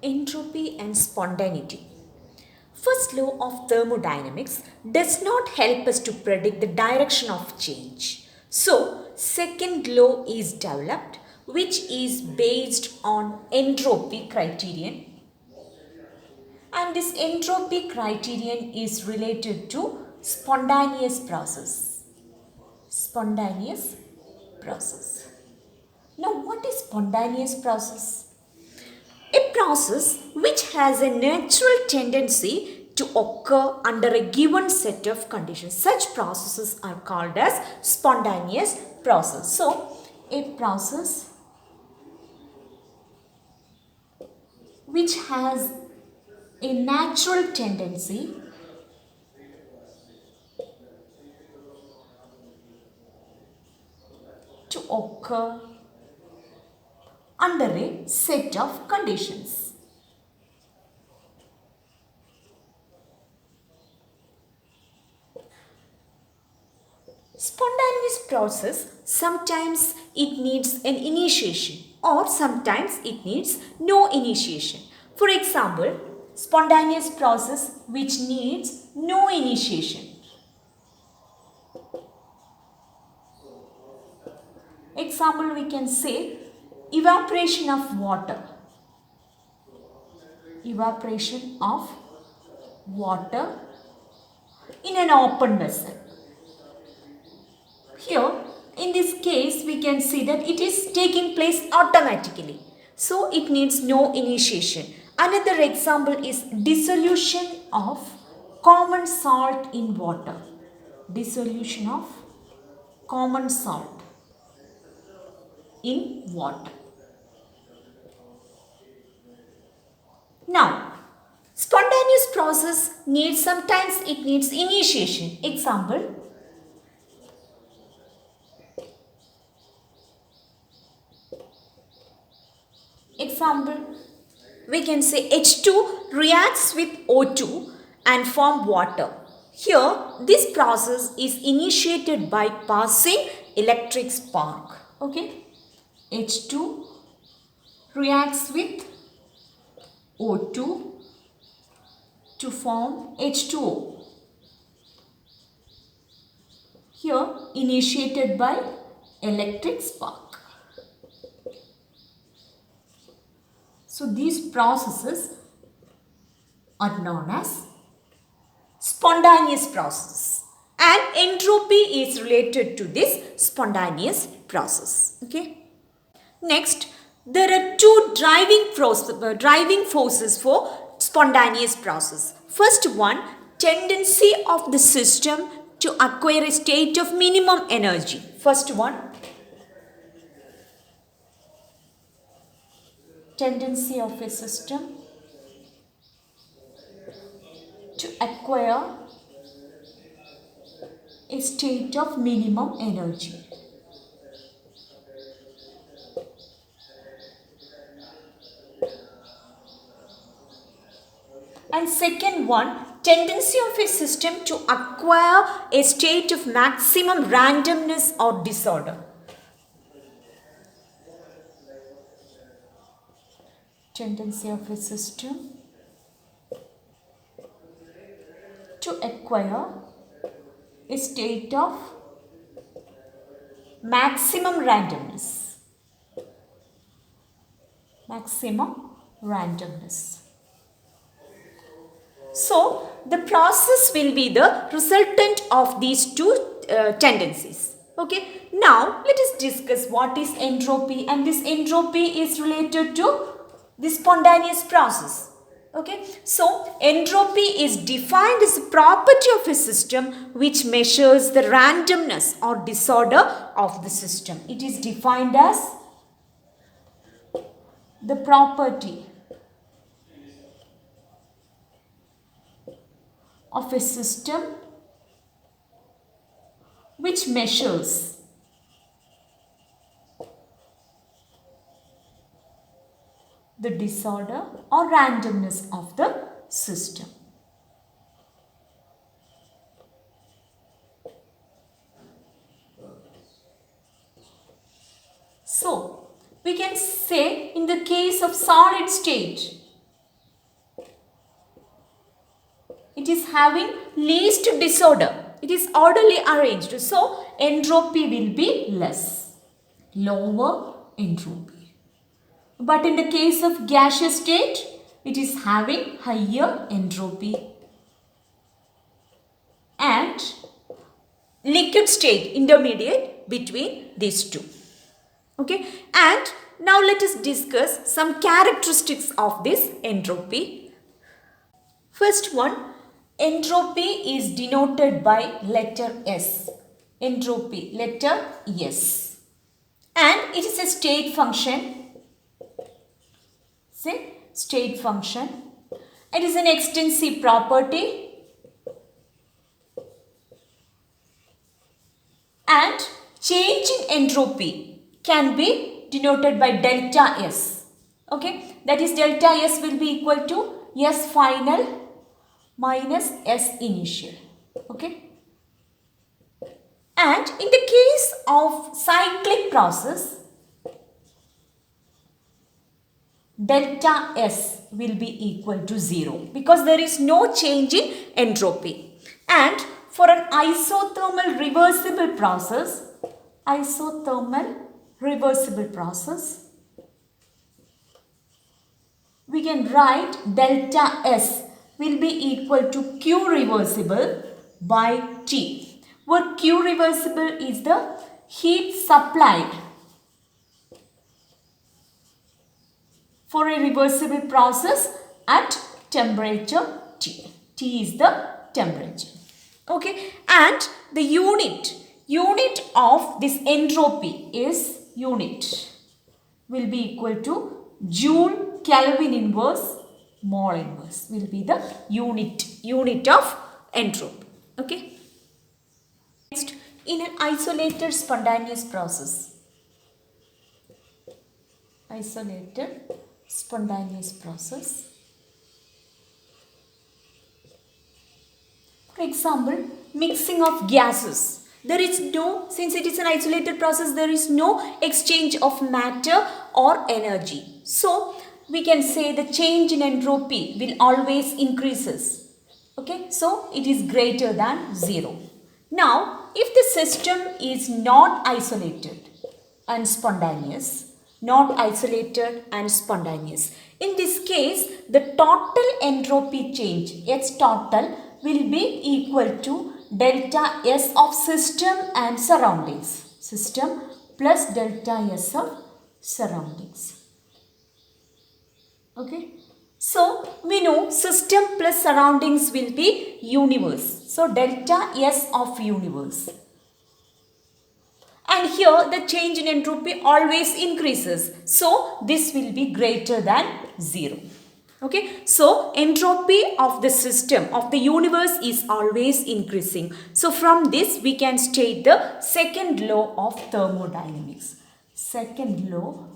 Entropy and spontaneity. First law of thermodynamics does not help us to predict the direction of change. So, second law is developed, which is based on entropy criterion, and this entropy criterion is related to spontaneous process. Spontaneous process. Now, what is spontaneous process? A process which has a natural tendency to occur under a given set of conditions. Such processes are called as spontaneous process. So, a process which has a natural tendency to occur under a set of conditions. Spontaneous process, sometimes it needs an initiation or sometimes it needs no initiation. For example, spontaneous process which needs no initiation. Example, we can say evaporation of water. Evaporation of water in an open vessel. Here, in this case, we can see that it is taking place automatically. So, it needs no initiation. Another example is dissolution of common salt in water. Dissolution of common salt in water. Now, spontaneous process needs, sometimes it needs initiation. Example, we can say H2 reacts with O2 and form water. Here, this process is initiated by passing electric spark. Okay, H2 reacts with O2 to form H2O. Here, initiated by electric spark. So, these processes are known as spontaneous process, and entropy is related to this spontaneous process. Okay. Next, there are two driving forces for spontaneous process. First one, tendency of the system to acquire a state of minimum energy. First one, tendency of a system to acquire a state of minimum energy. And second one, tendency of a system to acquire a state of maximum randomness or disorder. Tendency of a system to acquire a state of maximum randomness. Maximum randomness. So, the process will be the resultant of these two tendencies. Okay. Now, let us discuss what is entropy, and this entropy is related to the spontaneous process. Okay. So, entropy is defined as a property of a system which measures the randomness or disorder of the system. It is defined as the property of a system which measures the disorder or randomness of the system. So, we can say in the case of solid state, It is having least disorder. It is orderly arranged. So, entropy will be less. Lower entropy. But in the case of gaseous state, it is having higher entropy. And liquid state, intermediate between these two. Okay. And now let us discuss some characteristics of this entropy. First one, entropy is denoted by letter S. Entropy, letter S. And it is a state function. Say, state function. It is an extensive property. And change in entropy can be denoted by delta S. Okay, that is delta S will be equal to S final minus S initial. Okay. And in the case of cyclic process, delta S will be equal to 0 because there is no change in entropy. And for an isothermal reversible process, we can write delta S will be equal to Q reversible by T, where Q reversible is the heat supplied for a reversible process at temperature T. T is the temperature. Okay, and the unit of this entropy is will be equal to Joule Kelvin inverse mole inverse will be the unit of entropy. Okay. Next, in an isolated spontaneous process. For example, mixing of gases. Since it is an isolated process, there is no exchange of matter or energy. So, we can say the change in entropy will always increases. Okay, so it is greater than 0. Now, if the system is not isolated and spontaneous, in this case, the total entropy change, H total, will be equal to delta S of system and surroundings. System plus delta S of surroundings. Okay. So, we know system plus surroundings will be universe. So, delta S of universe. And here the change in entropy always increases. So, this will be greater than 0. Okay. So, entropy of the system, of the universe is always increasing. So, from this we can state the second law of thermodynamics. Second law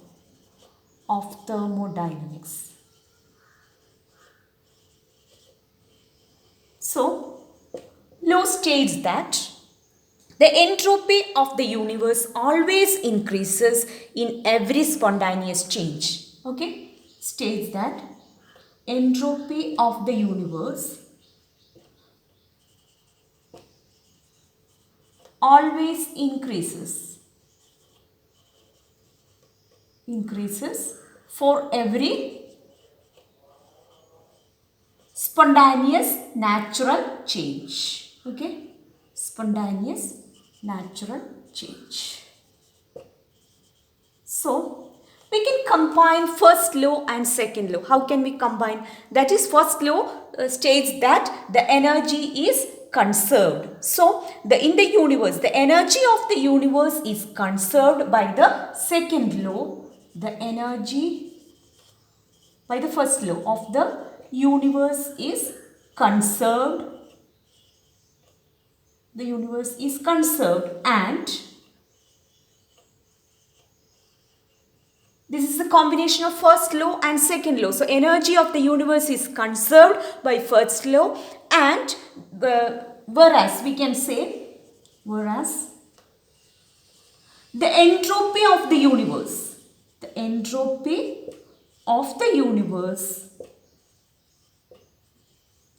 of thermodynamics. So, law states that the entropy of the universe always increases in every spontaneous change. Okay, states that entropy of the universe always increases for every spontaneous natural change. Okay, spontaneous natural change. So, we can combine first law and second law. How can we combine? That is, first law states that the energy is conserved. So, in the universe, the energy of the universe is conserved by the second law. The energy by the first law of the universe is conserved. The universe is conserved, and this is the combination of first law and second law. So, energy of the universe is conserved by first law, and whereas we can say, whereas the entropy of the universe,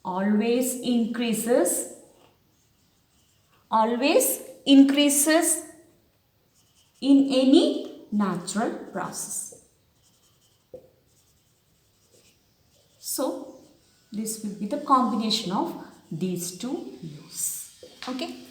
always increases in any natural process. So, this will be the combination of these two laws. Okay.